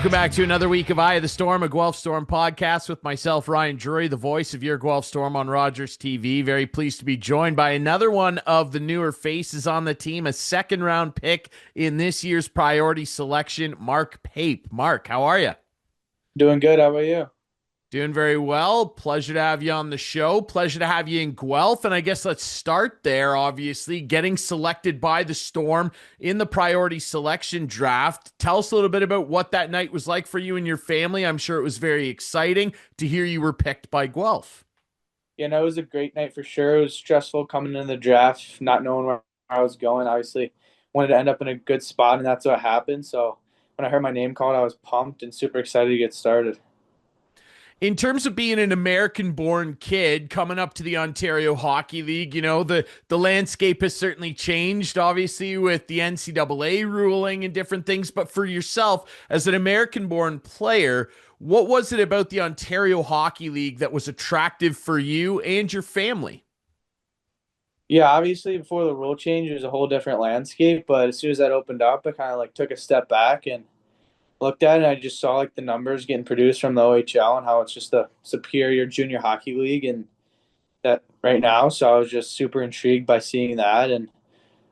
Welcome back to another week of Eye of the Storm, a Guelph Storm podcast with myself, Ryan Drury, the voice of your Guelph Storm on Rogers TV. Very pleased to be joined by another one of the newer faces on the team, a second-round pick in this year's priority selection, Mark Pape. Mark, how are you? Doing good. How about you? Doing very well. Pleasure to have you on the show. Pleasure to have you in Guelph. And I guess let's start there, obviously, getting selected by the Storm in the priority selection draft. Tell us a little bit about what that night was like for you and your family. I'm sure it was very exciting to hear you were picked by Guelph. Yeah, no, it was a great night for sure. It was stressful coming into the draft, not knowing where I was going. Obviously, wanted to end up in a good spot, and that's what happened. So when I heard my name called, I was pumped and super excited to get started. In terms of being an American-born kid coming up to the Ontario Hockey League, the landscape has certainly changed, obviously, with the NCAA ruling and different things. But for yourself, as an American-born player, what was it about the Ontario Hockey League that was attractive for you and your family? Yeah, obviously before the rule change, it was a whole different landscape. But as soon as that opened up, I kind of like took a step back and looked at it. And I just saw like the numbers getting produced from the OHL and how it's just a superior junior hockey league and that right now. So I was just super intrigued by seeing that. And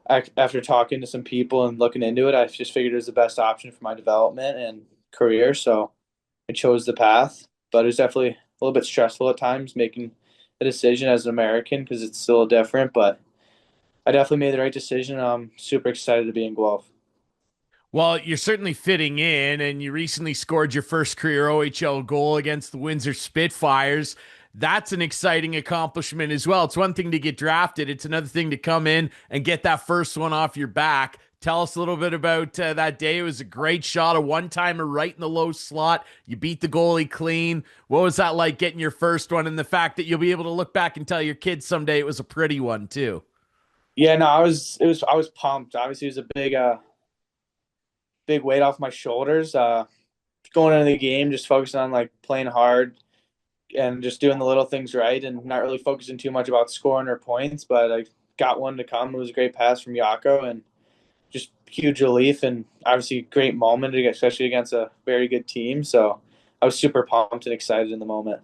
after talking to some people and looking into it, I just figured it was the best option for my development and career. So I chose the path, but it was definitely a little bit stressful at times making the decision as an American because it's still different. But I definitely made the right decision. I'm super excited to be in Guelph. Well, you're certainly fitting in, and you recently scored your first career OHL goal against the Windsor Spitfires. That's an exciting accomplishment as well. It's one thing to get drafted, it's another thing to come in and get that first one off your back. Tell us a little bit about that day. It was a great shot, a one-timer right in the low slot. You beat the goalie clean. What was that like getting your first one, and the fact that you'll be able to look back and tell your kids someday it was a pretty one too? Yeah, no, I was pumped. Obviously, it was a big weight off my shoulders. Going into the game, just focusing on like playing hard and just doing the little things right, and not really focusing too much about scoring or points. But I got one to come. It was a great pass from Yako, and just huge relief, and obviously great moment, especially against a very good team. So I was super pumped and excited in the moment.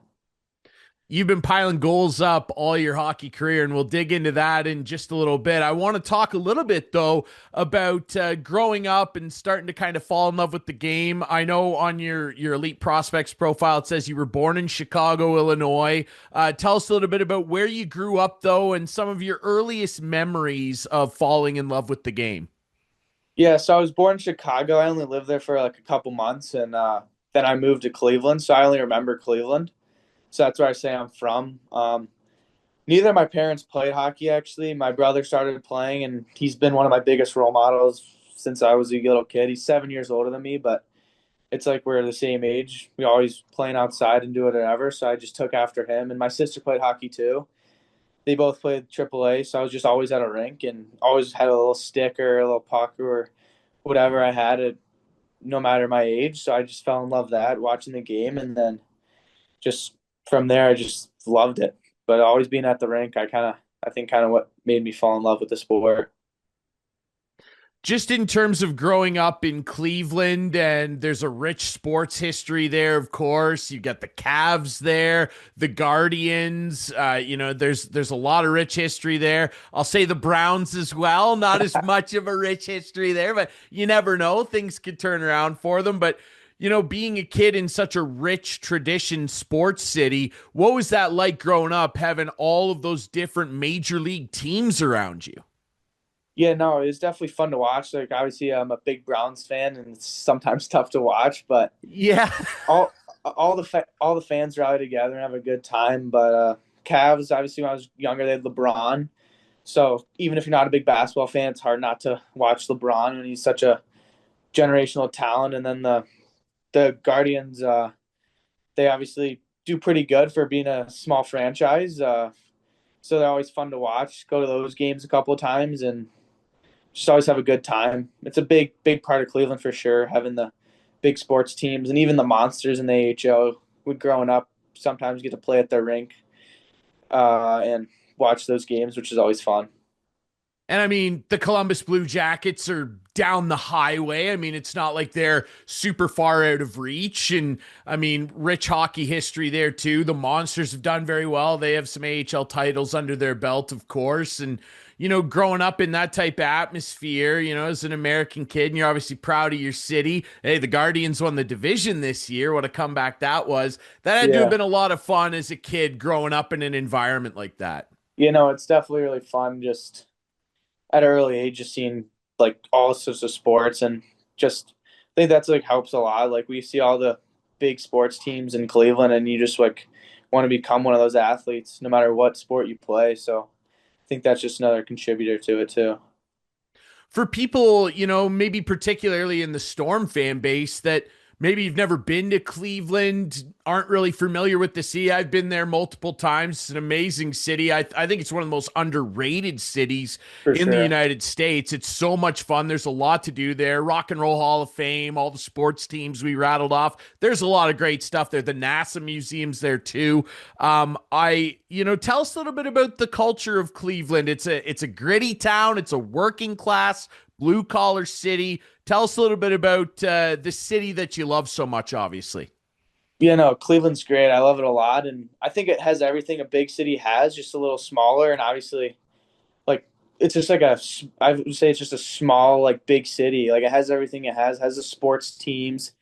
You've been piling goals up all your hockey career, and we'll dig into that in just a little bit. I want to talk a little bit, though, about growing up and starting to kind of fall in love with the game. I know on your Elite Prospects profile, it says you were born in Chicago, Illinois. Tell us a little bit about where you grew up, though, and some of your earliest memories of falling in love with the game. Yeah, so I was born in Chicago. I only lived there for like a couple months, and then I moved to Cleveland. So I only remember Cleveland. So that's where I say I'm from. Neither of my parents played hockey, actually. My brother started playing, and he's been one of my biggest role models since I was a little kid. He's 7 years older than me, but it's like we're the same age. We always playing outside and do whatever. So I just took after him. And my sister played hockey too. They both played AAA, so I was just always at a rink and always had a little stick or a little puck or whatever I had, it, no matter my age. So I just fell in love with that, watching the game, and then just from there, I just loved it. But always being at the rink, I think kind of what made me fall in love with the sport. Just in terms of growing up in Cleveland, and there's a rich sports history there, of course. You got the Cavs there, the Guardians. There's a lot of rich history there. I'll say the Browns as well. Not as much of a rich history there, but you never know. Things could turn around for them. But being a kid in such a rich tradition sports city, what was that like growing up, having all of those different major league teams around you? Yeah, no, it was definitely fun to watch. Like obviously, I'm a big Browns fan, and it's sometimes tough to watch. But Yeah. all the fans rally together and have a good time. But Cavs, obviously, when I was younger, they had LeBron. So even if you're not a big basketball fan, it's hard not to watch LeBron, and he's such a generational talent. And then the Guardians, they obviously do pretty good for being a small franchise. So they're always fun to watch. Go to those games a couple of times and just always have a good time. It's a big part of Cleveland for sure, having the big sports teams and even the monsters in the AHL. Would growing up sometimes get to play at their rink and watch those games, which is always fun. And I mean, the Columbus Blue Jackets are down the highway. I mean, it's not like they're super far out of reach. And I mean, rich hockey history there too. The Monsters have done very well. They have some AHL titles under their belt, of course. And, growing up in that type of atmosphere, as an American kid, and you're obviously proud of your city. Hey, the Guardians won the division this year. What a comeback that was. That had to have Yeah. been a lot of fun as a kid growing up in an environment like that. It's definitely really fun just at an early age, just seeing like all sorts of sports and just I think that's like helps a lot. Like we see all the big sports teams in Cleveland and you just like want to become one of those athletes no matter what sport you play. So I think that's just another contributor to it too. For people, maybe particularly in the Storm fan base that maybe you've never been to Cleveland, aren't really familiar with the city. I've been there multiple times. It's an amazing city. I think it's one of the most underrated cities For in the sure. United States. It's so much fun. There's a lot to do there. Rock and Roll Hall of Fame, all the sports teams we rattled off. There's a lot of great stuff there. The NASA museum's there too. Tell us a little bit about the culture of Cleveland. It's a gritty town. It's a working class blue collar city. Tell us a little bit about the city that you love so much, obviously. Cleveland's great. I love it a lot, and I think it has everything a big city has, just a little smaller. And obviously, like it's just like I would say it's just a small, like big city. Like it has everything it has the sports teams,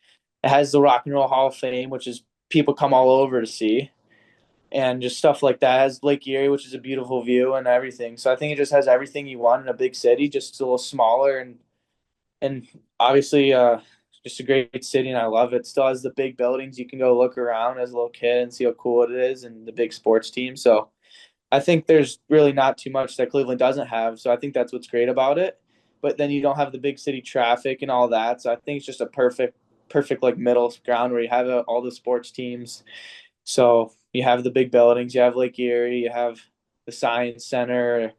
it has the Rock and Roll Hall of Fame, which is people come all over to see, and just stuff like that. It has Lake Erie, which is a beautiful view and everything. So I think it just has everything you want in a big city, just a little smaller and obviously just a great city and I love it. Still has the big buildings you can go look around as a little kid and see how cool it is and the big sports team. So I think there's really not too much that Cleveland doesn't have. So I think that's what's great about it. But then you don't have the big city traffic and all that. So I think it's just a perfect like middle ground where you have all the sports teams. So you have the big buildings, you have Lake Erie, you have the Science Center,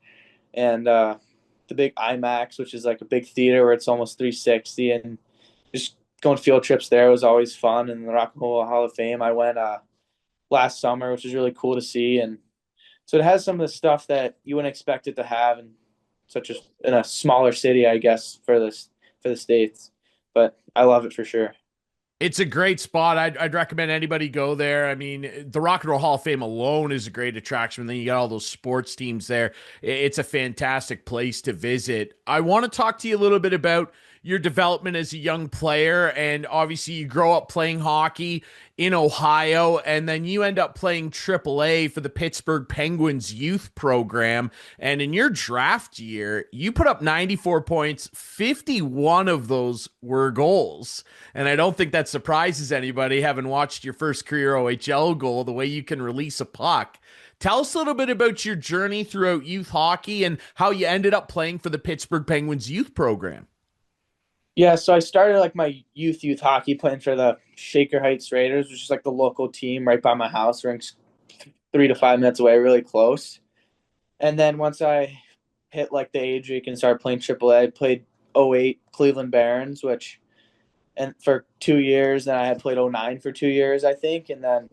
and the big IMAX, which is like a big theater where it's almost 360, and just going field trips there was always fun. And the Rock and Roll Hall of Fame, I went last summer, which was really cool to see. And so it has some of the stuff that you wouldn't expect it to have in in a smaller city, I guess, for the states. But I love it for sure. It's a great spot. I'd recommend anybody go there. I mean, the Rock and Roll Hall of Fame alone is a great attraction. Then you got all those sports teams there. It's a fantastic place to visit. I want to talk to you a little bit about your development as a young player. And obviously, you grow up playing hockey in Ohio, and then you end up playing AAA for the Pittsburgh Penguins youth program. And in your draft year, you put up 94 points, 51 of those were goals. And I don't think that surprises anybody having watched your first career OHL goal, the way you can release a puck. Tell us a little bit about your journey throughout youth hockey and how you ended up playing for the Pittsburgh Penguins youth program. Yeah, so I started like my youth hockey playing for the Shaker Heights Raiders, which is like the local team right by my house, ranks 3 to 5 minutes away, really close. And then once I hit like the age where you can start playing AAA, I played '08 Cleveland Barons, which and for 2 years. Then I had played '09 for 2 years, I think. And then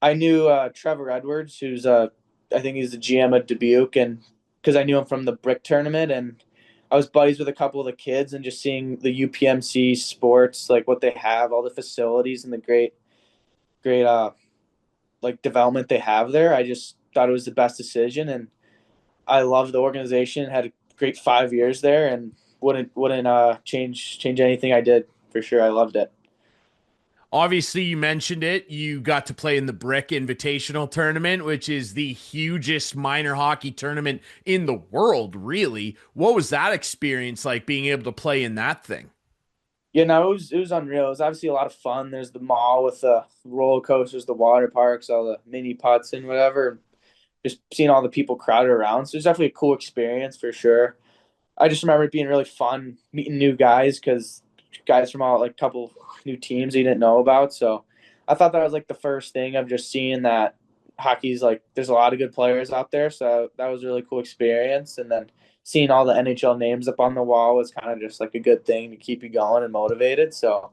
I knew Trevor Edwards, who's I think he's the GM at Dubuque, and because I knew him from the Brick tournament, and I was buddies with a couple of the kids, and just seeing the UPMC sports, like what they have, all the facilities, and the great like development they have there. I just thought it was the best decision, and I love the organization. Had a great 5 years there, and wouldn't change anything I did for sure. I loved it. Obviously, you mentioned it. You got to play in the Brick Invitational Tournament, which is the hugest minor hockey tournament in the world, really. What was that experience like being able to play in that thing? Yeah, no, it was unreal. It was obviously a lot of fun. There's the mall with the roller coasters, the water parks, all the mini putts and whatever. Just seeing all the people crowded around. So it's definitely a cool experience for sure. I just remember it being really fun meeting new guys because guys from all like a couple new teams you didn't know about. So I thought that was like the first thing of just seeing that hockey's like there's a lot of good players out there. So that was a really cool experience. And then seeing all the NHL names up on the wall was kind of just like a good thing to keep you going and motivated. So,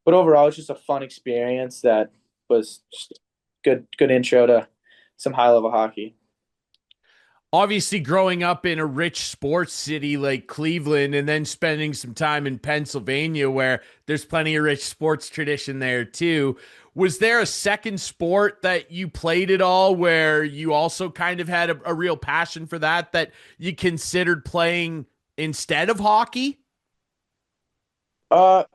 but overall, it's just a fun experience that was just good intro to some high level hockey. obviously growing up in a rich sports city like Cleveland and then spending some time in Pennsylvania where there's plenty of rich sports tradition there too. Was there a second sport that you played at all where you also kind of had a real passion for that you considered playing instead of hockey? Uh,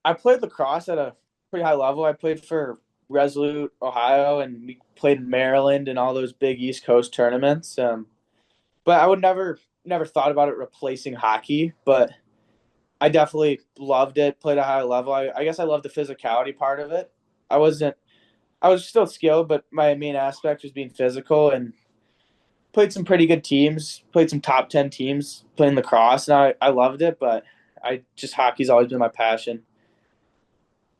I played lacrosse at a pretty high level. I played for Resolute, Ohio, and we played in Maryland and all those big East Coast tournaments. But I would never thought about it replacing hockey. But I definitely loved it. Played at a high level. I guess I loved the physicality part of it. I wasn't. I was still skilled, but my main aspect was being physical and played some pretty good teams. Played some top 10 teams playing lacrosse, and I loved it. But I just hockey's always been my passion.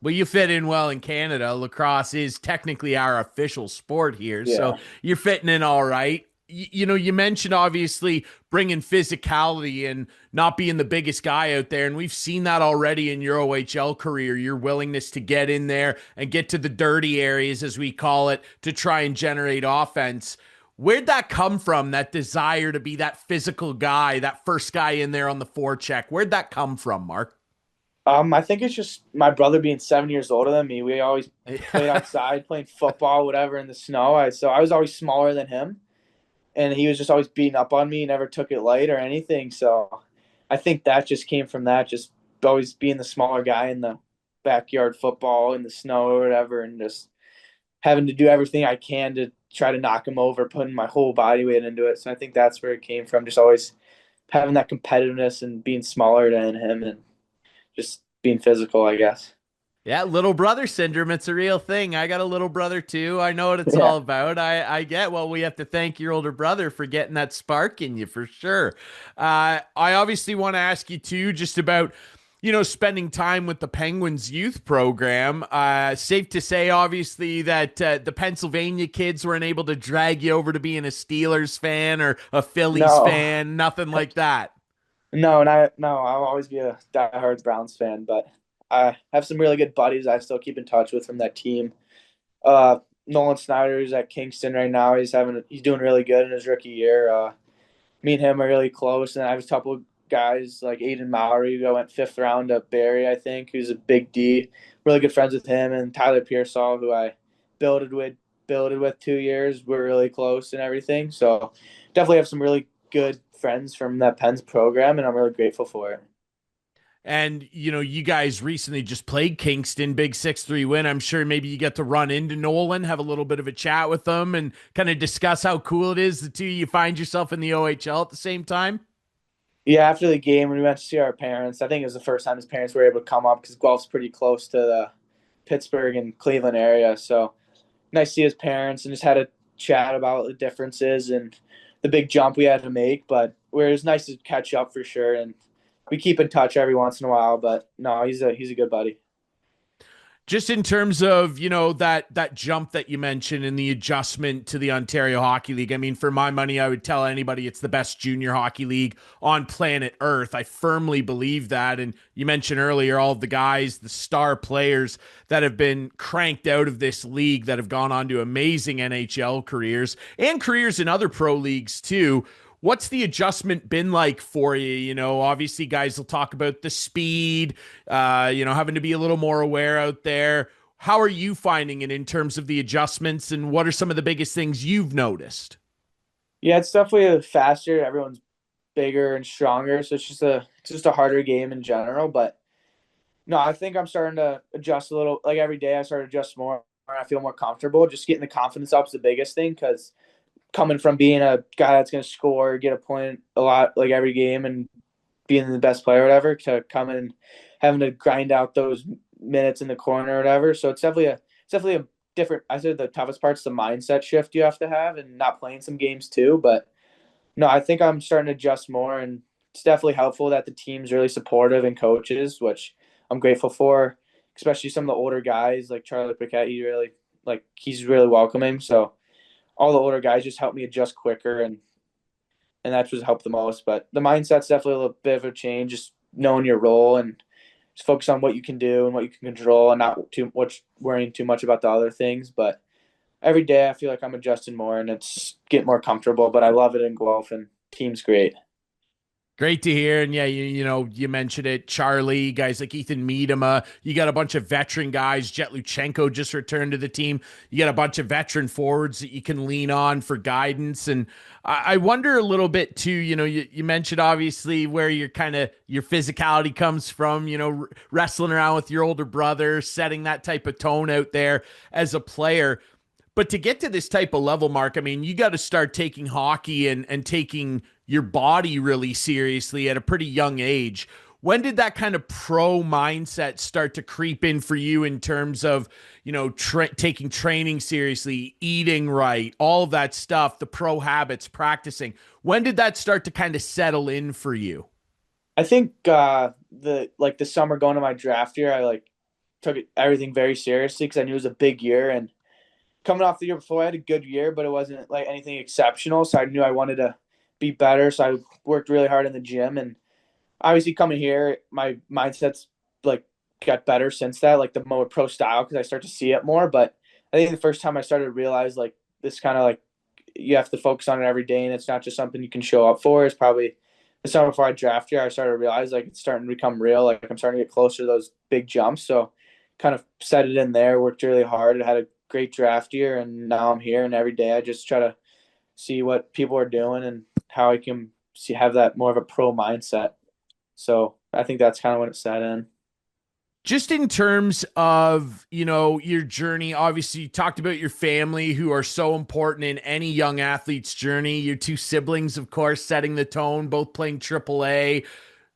Well, you fit in well in Canada. Lacrosse is technically our official sport here, so Yeah. you're fitting in all right. You mentioned obviously bringing physicality and not being the biggest guy out there, and we've seen that already in your OHL career. Your willingness to get in there and get to the dirty areas, as we call it, to try and generate offense. Where'd that come from? That desire to be that physical guy, that first guy in there on the forecheck. Where'd that come from, Mark? I think it's just my brother being 7 years older than me. We always played outside, playing football, whatever, in the snow. So I was always smaller than him, and he was just always beating up on me. Never took it light or anything. So I think that just came from that, just always being the smaller guy in the backyard football in the snow or whatever, and just having to do everything I can to try to knock him over, putting my whole body weight into it. So I think that's where it came from. Just always having that competitiveness and being smaller than him and just being physical, I guess. Yeah, little brother syndrome. It's a real thing. I got a little brother too. I know what it's Yeah. all about. I get, well, we have to thank your older brother for getting that spark in you for sure. I obviously want to ask you too, just about, spending time with the Penguins youth program. Safe to say, obviously, that the Pennsylvania kids weren't able to drag you over to being a Steelers fan or a Phillies No, fan, nothing like that. no. I'll always be a diehard Browns fan, but I have some really good buddies I still keep in touch with from that team. Uh, Nolan Snyder is at Kingston right now. He's doing really good in his rookie year. Me and him are really close, and I have a couple of guys like Aiden Maury, who I went fifth round to Barry, I think, who's a big D. Really good friends with him, and Tyler Pearsall, who I builded with builded with 2 years. We're really close and everything. So definitely have some really good friends from that Pens program, and I'm really grateful for it. And you guys recently just played Kingston, big 6-3 win. I'm sure maybe you get to run into Nolan, have a little bit of a chat with them, and kind of discuss how cool it is the two of you find yourself in the OHL at the same time. Yeah, after the game, when we went to see our parents, I think it was the first time his parents were able to come up because Guelph's pretty close to the Pittsburgh and Cleveland area. So nice to see his parents and just had a chat about the differences and the big jump we had to make. But it was nice to catch up for sure. And we keep in touch every once in a while. But no, he's a good buddy. Just in terms of that jump that you mentioned and the adjustment to the Ontario Hockey League. I mean, for my money, I would tell anybody it's the best junior hockey league on planet Earth. I firmly believe that. And you mentioned earlier all of the guys, the star players that have been cranked out of this league that have gone on to amazing NHL careers and careers in other pro leagues too. What's the adjustment been like for you? Obviously, guys will talk about the speed, having to be a little more aware out there. How are you finding it in terms of the adjustments, and what are some of the biggest things you've noticed? Yeah, it's definitely faster. Everyone's bigger and stronger, so it's just a harder game in general. But no, I think I'm starting to adjust a little. Like every day, I start to adjust more. And I feel more comfortable. Just getting the confidence up is the biggest thing because coming from being a guy that's going to score, get a point a lot like every game, and being the best player or whatever, to coming and having to grind out those minutes in the corner or whatever. So it's definitely a different. I said the toughest part's the mindset shift you have to have, and not playing some games too. But no, I think I'm starting to adjust more, and it's definitely helpful that the team's really supportive and coaches, which I'm grateful for. Especially some of the older guys like Charlie Paquette, he's really welcoming. So all the older guys just help me adjust quicker, and that's what helped the most. But the mindset's definitely a little bit of a change, just knowing your role and just focus on what you can do and what you can control, and not too much worrying too much about the other things. But every day I feel like I'm adjusting more and it's getting more comfortable. But I love it in Guelph and team's great. Great to hear. And yeah, you mentioned it. Charlie, guys like Ethan Miedema. You got a bunch of veteran guys. Jet Luchenko just returned to the team. You got a bunch of veteran forwards that you can lean on for guidance. And I wonder a little bit too, you mentioned obviously where your physicality comes from, wrestling around with your older brother, setting that type of tone out there as a player. But to get to this type of level, Mark, I mean, you got to start taking hockey and taking your body really seriously at a pretty young age. When did that kind of pro mindset start to creep in for you in terms of, taking training seriously, eating right, all of that stuff, the pro habits, practicing? When did that start to kind of settle in for you? I think the summer going to my draft year, I took everything very seriously because I knew it was a big year. And coming off the year before, I had a good year, but it wasn't like anything exceptional. So I knew I wanted to be better. So I worked really hard in the gym, and obviously coming here, my mindset's like got better since that, like the more pro style because I start to see it more. But I think the first time I started to realize like this kind of like you have to focus on it every day, and it's not just something you can show up for. It's probably the summer before I draft here, I started to realize like it's starting to become real. Like I'm starting to get closer to those big jumps. So kind of set it in there, worked really hard. I had a great draft year, and now I'm here. And every day I just try to see what people are doing and how I can see have that more of a pro mindset. So I think that's kind of when it set in. Just in terms of your journey, obviously you talked about your family who are so important in any young athlete's journey, your two siblings of course setting the tone, both playing AAA.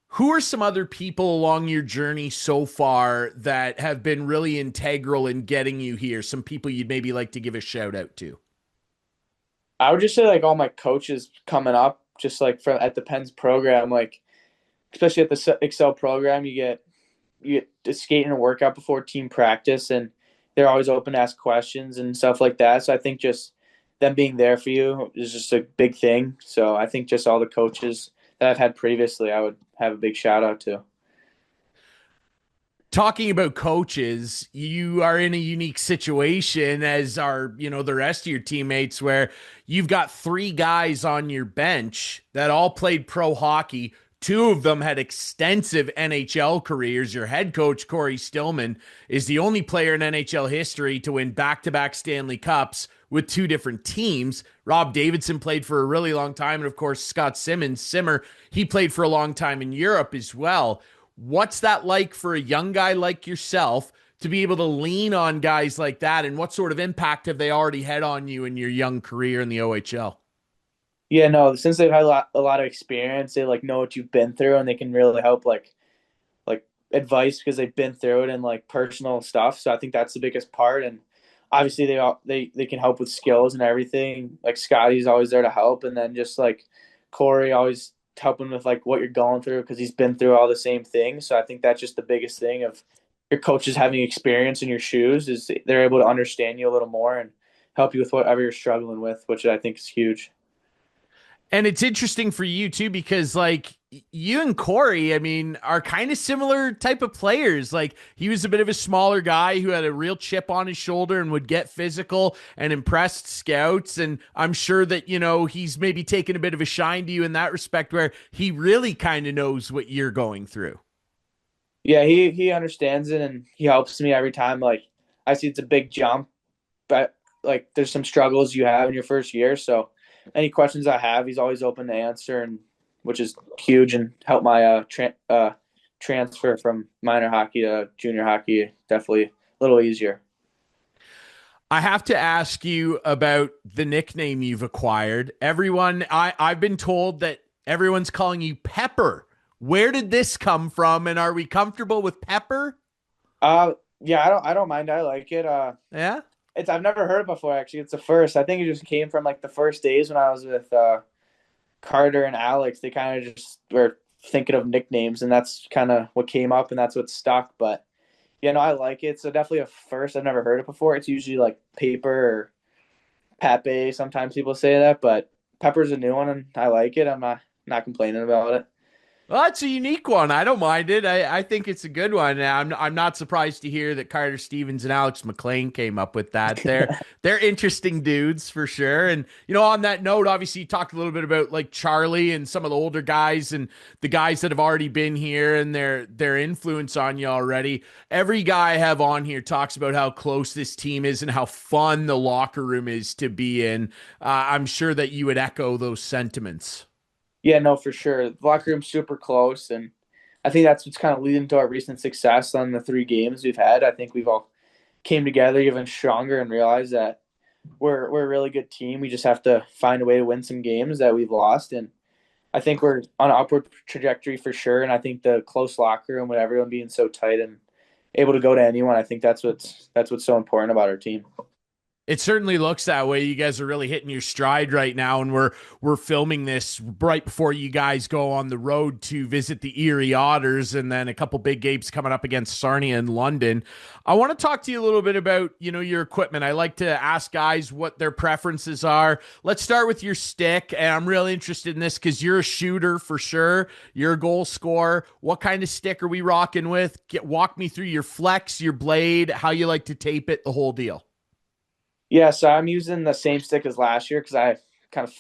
Who are some other people along your journey so far that have been really integral in getting you here? Some people you'd maybe like to give a shout out to? I would just say like all my coaches coming up, just like from at the Pens program, like especially at the Excel program, you get to skate and workout before team practice, and they're always open to ask questions and stuff like that. So I think just them being there for you is just a big thing. So I think just all the coaches that I've had previously, I would have a big shout out to. Talking about coaches, you are in a unique situation as are, the rest of your teammates where you've got three guys on your bench that all played pro hockey. Two of them had extensive NHL careers. Your head coach, Corey Stillman, is the only player in NHL history to win back-to-back Stanley Cups with two different teams. Rob Davidson played for a really long time. And of course, Scott Simmer, he played for a long time in Europe as well. What's that like for a young guy like yourself to be able to lean on guys like that? And what sort of impact have they already had on you in your young career in the OHL? Yeah, no, since they've had a lot of experience, they like know what you've been through, and they can really help like advice because they've been through it and like personal stuff. So I think that's the biggest part. And obviously they can help with skills and everything. Like Scotty's always there to help, and then just like Corey always helping with like what you're going through because he's been through all the same things. So I think that's just the biggest thing of your coaches having experience in your shoes is they're able to understand you a little more and help you with whatever you're struggling with, which I think is huge. And it's interesting for you too, because like you and Corey, I mean, are kind of similar type of players. Like he was a bit of a smaller guy who had a real chip on his shoulder and would get physical and impressed scouts. And I'm sure that, he's maybe taken a bit of a shine to you in that respect where he really kind of knows what you're going through. Yeah, he understands it and he helps me every time. Like I see it's a big jump, but like there's some struggles you have in your first year. So any questions I have, he's always open to answer, and which is huge and help my transfer from minor hockey to junior hockey definitely a little easier. I have to ask you about the nickname you've acquired. I've been told that everyone's calling you Pepper. Where did this come from? And are we comfortable with Pepper? Yeah, I don't mind. I like it. Yeah. It's I've never heard it before actually. It's the first. I think it just came from like the first days when I was with Carter and Alex. They kind of just were thinking of nicknames, and that's kind of what came up, and that's what stuck. But yeah, no, I like it. So definitely a first. I've never heard it before. It's usually like Paper or Pape. Sometimes people say that, but Pepper's a new one, and I like it. I'm not complaining about it. Well, that's a unique one. I don't mind it. I think it's a good one. And I'm not surprised to hear that Carter Stevens and Alex McLean came up with that. They're interesting dudes for sure. And on that note, obviously you talked a little bit about like Charlie and some of the older guys and the guys that have already been here and their influence on you already. Every guy I have on here talks about how close this team is and how fun the locker room is to be in. I'm sure that you would echo those sentiments. Yeah, no, for sure. The locker room's super close, and I think that's what's kind of leading to our recent success on the 3 games we've had. I think we've all came together even stronger and realized that we're a really good team. We just have to find a way to win some games that we've lost, and I think we're on an upward trajectory for sure. And I think the close locker room with everyone being so tight and able to go to anyone, I think that's what's so important about our team. It certainly looks that way. You guys are really hitting your stride right now, and we're filming this right before you guys go on the road to visit the Erie Otters, and then a couple big games coming up against Sarnia and London. I want to talk to you a little bit about your equipment. I like to ask guys what their preferences are. Let's start with your stick, and I'm really interested in this because you're a shooter for sure. You're a goal scorer. What kind of stick are we rocking with? Walk me through your flex, your blade, how you like to tape it, the whole deal. Yeah, so I'm using the same stick as last year because I kind of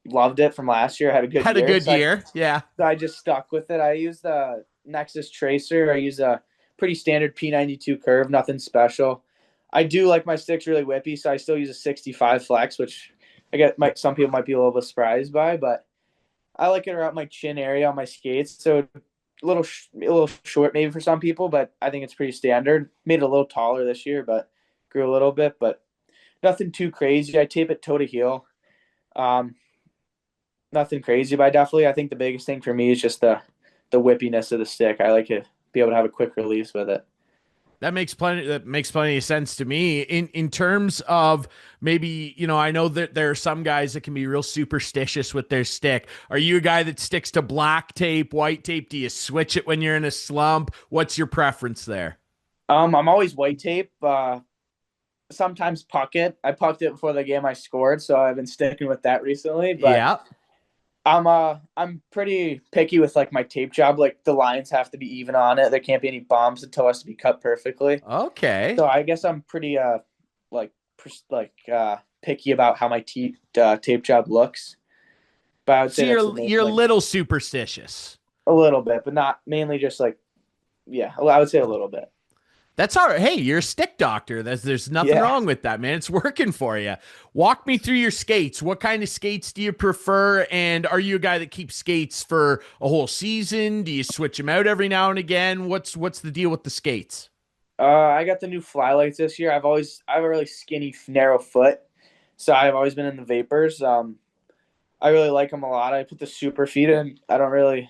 loved it from last year. I had a good Had a year, good so I year. Yeah. So I just stuck with it. I use the Nexus Tracer. I use a pretty standard P92 curve, nothing special. I do like my sticks really whippy, so I still use a 65 flex, which I get some people might be a little bit surprised by, but I like it around my chin area on my skates. So a little short maybe for some people, but I think it's pretty standard. Made it a little taller this year, but grew a little bit, but nothing too crazy. I tape it toe to heel. Um, Nothing crazy, but I think the biggest thing for me is just the whippiness of the stick. I like to be able to have a quick release with it. That makes plenty of sense to me. In terms of maybe, I know that there are some guys that can be real superstitious with their stick. Are you a guy that sticks to black tape, white tape? Do you switch it when you're in a slump? What's your preference there? I'm always white tape. Sometimes puck it. I pucked it before the game I scored, so I've been sticking with that recently. But Yeah. I'm pretty picky with like my tape job. Like the lines have to be even on it. There can't be any bumps. The toe has to be cut perfectly. Okay. So I guess I'm pretty like picky about how my tape job looks. But I would So say that's you're a like little superstitious. a little bit, but not mainly. Just like yeah, I would say a little bit. That's all right. Hey, you're a stick doctor. There's nothing Yeah. wrong with that, man. It's working for you. Walk me through your skates. What kind of skates do you prefer? And are you a guy that keeps skates for a whole season? Do you switch them out every now and again? What's the deal with the skates? I got the new Flylights this year. I have a really skinny, narrow foot, so I've always been in the Vapors. I really like them a lot. I put the Super Feet in. I don't really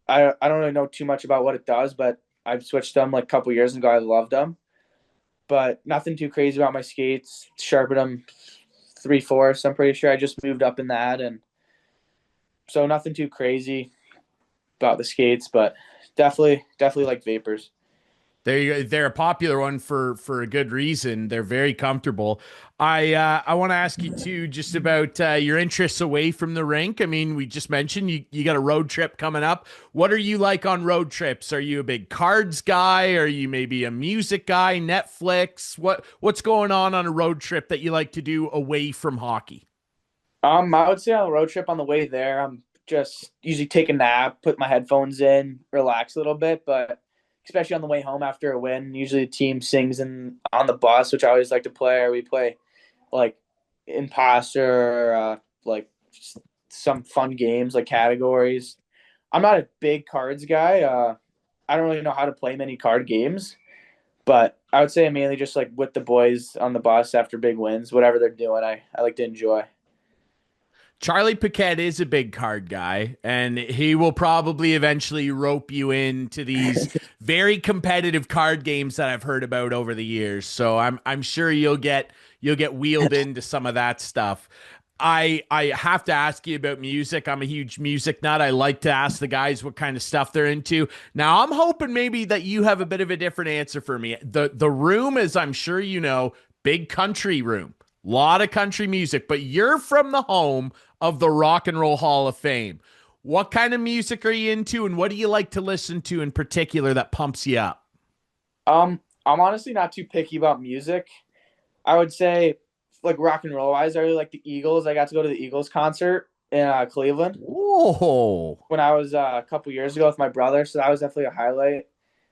know too much about what it does, but I've switched them like a couple years ago. I loved them, but nothing too crazy about my skates. Sharpened them 3/4. I'm pretty sure I just moved up in that, and so nothing too crazy about the skates, but definitely like Vapors. They're a popular one for a good reason. They're very comfortable. I want to ask you too just about your interests away from the rink. I mean, we just mentioned you got a road trip coming up. What are you like on road trips? Are you a big cards guy? Are you maybe a music guy? Netflix? What's going on a road trip that you like to do away from hockey? I would say on a road trip on the way there, I'm just usually take a nap, put my headphones in, relax a little bit. But especially on the way home after a win, usually the team sings on the bus, which I always like to play. Or we play like imposter, or, like some fun games like categories. I'm not a big cards guy. I don't really know how to play many card games, but I would say I'm mainly just like with the boys on the bus after big wins, whatever they're doing. I like to enjoy. Charlie Paquette is a big card guy, and he will probably eventually rope you into these very competitive card games that I've heard about over the years. So I'm sure you'll get wheeled into some of that stuff. I have to ask you about music. I'm a huge music nut. I like to ask the guys what kind of stuff they're into. Now I'm hoping maybe that you have a bit of a different answer for me. The room, as I'm sure you know, big country room. Lot of country music, but you're from the home of the Rock and Roll Hall of Fame. What kind of music are you into, and what do you like to listen to in particular that pumps you up? I'm honestly not too picky about music. I would say, like rock and roll wise, I really like the Eagles. I got to go to the Eagles concert in Cleveland Whoa. when I was a couple years ago with my brother, so that was definitely a highlight.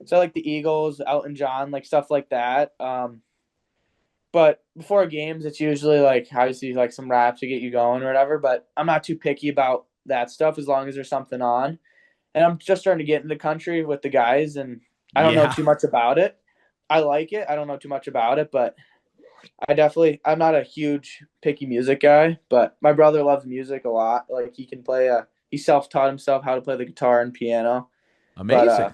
So I like the Eagles, Elton John, like stuff like that. But before games, it's usually like obviously like some rap to get you going or whatever. But I'm not too picky about that stuff as long as there's something on. And I'm just starting to get into country with the guys, and I don't know Yeah. too much about it. I like it. I don't know too much about it, but I'm not a huge picky music guy, but my brother loves music a lot. Like he self-taught himself how to play the guitar and piano. But Amazing.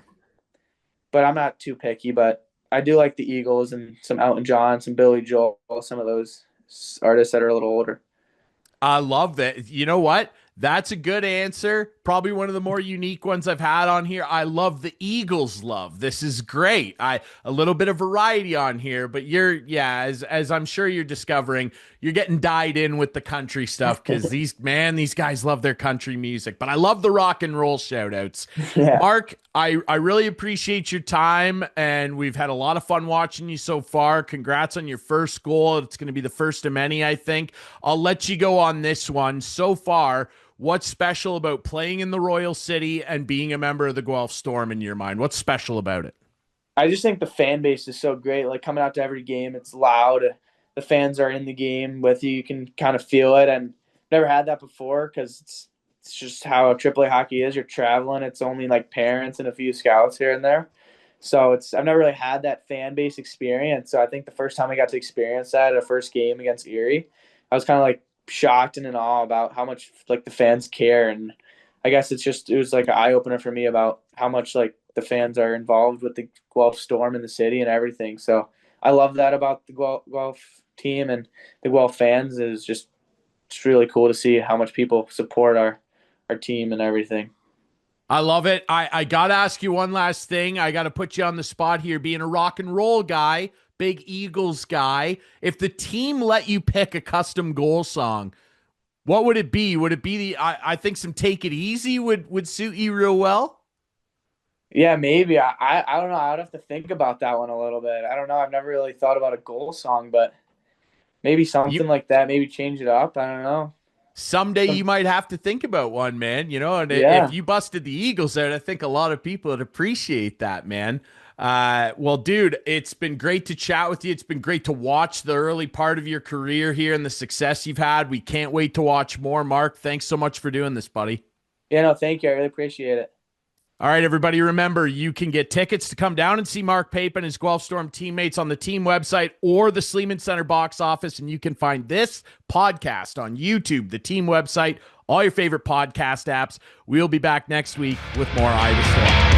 but I'm not too picky, but I do like the Eagles and some Elton John, some Billy Joel, some of those artists that are a little older. I love that. You know what? That's a good answer. Probably one of the more unique ones I've had on here. I love the Eagles love. This is great. I a little bit of variety on here, but as I'm sure you're discovering, you're getting dyed in with the country stuff because these guys love their country music. But I love the rock and roll shout outs. Yeah. Mark, I really appreciate your time, and we've had a lot of fun watching you so far. Congrats on your first goal. It's going to be the first of many, I think. I'll let you go on this one. So far, what's special about playing in the Royal City and being a member of the Guelph Storm in your mind? What's special about it? I just think the fan base is so great. Like coming out to every game, it's loud. The fans are in the game with you. You can kind of feel it, and never had that before because it's just how AAA hockey is. You're traveling. It's only like parents and a few scouts here and there. So I've never really had that fan base experience. So I think the first time I got to experience that at a first game against Erie, I was kind of like shocked and in awe about how much like the fans care. And I guess it was like an eye opener for me about how much like the fans are involved with the Guelph Storm in the city and everything. So I love that about the Guelph team and the Guelph fans is just it's really cool to see how much people support our team and everything. I love it. I got to ask you one last thing. I got to put you on the spot here. Being a rock and roll guy, big Eagles guy, if the team let you pick a custom goal song, what would it be? Would it be I think some Take It Easy would suit you real well? Yeah, maybe. I don't know. I would have to think about that one a little bit. I don't know. I've never really thought about a goal song, but maybe You something like that. Maybe change it up. I don't know. Someday you might have to think about one, man. And if Yeah. you busted the Eagles out, I think a lot of people would appreciate that, man. Well, dude, it's been great to chat with you. It's been great to watch the early part of your career here and the success you've had. We can't wait to watch more. Mark, thanks so much for doing this, buddy. Yeah, no, thank you. I really appreciate it. All right, everybody, remember, you can get tickets to come down and see Mark Pape and his Guelph Storm teammates on the team website or the Sleeman Center box office, and you can find this podcast on YouTube, the team website, all your favorite podcast apps. We'll be back next week with more Iowa Storm.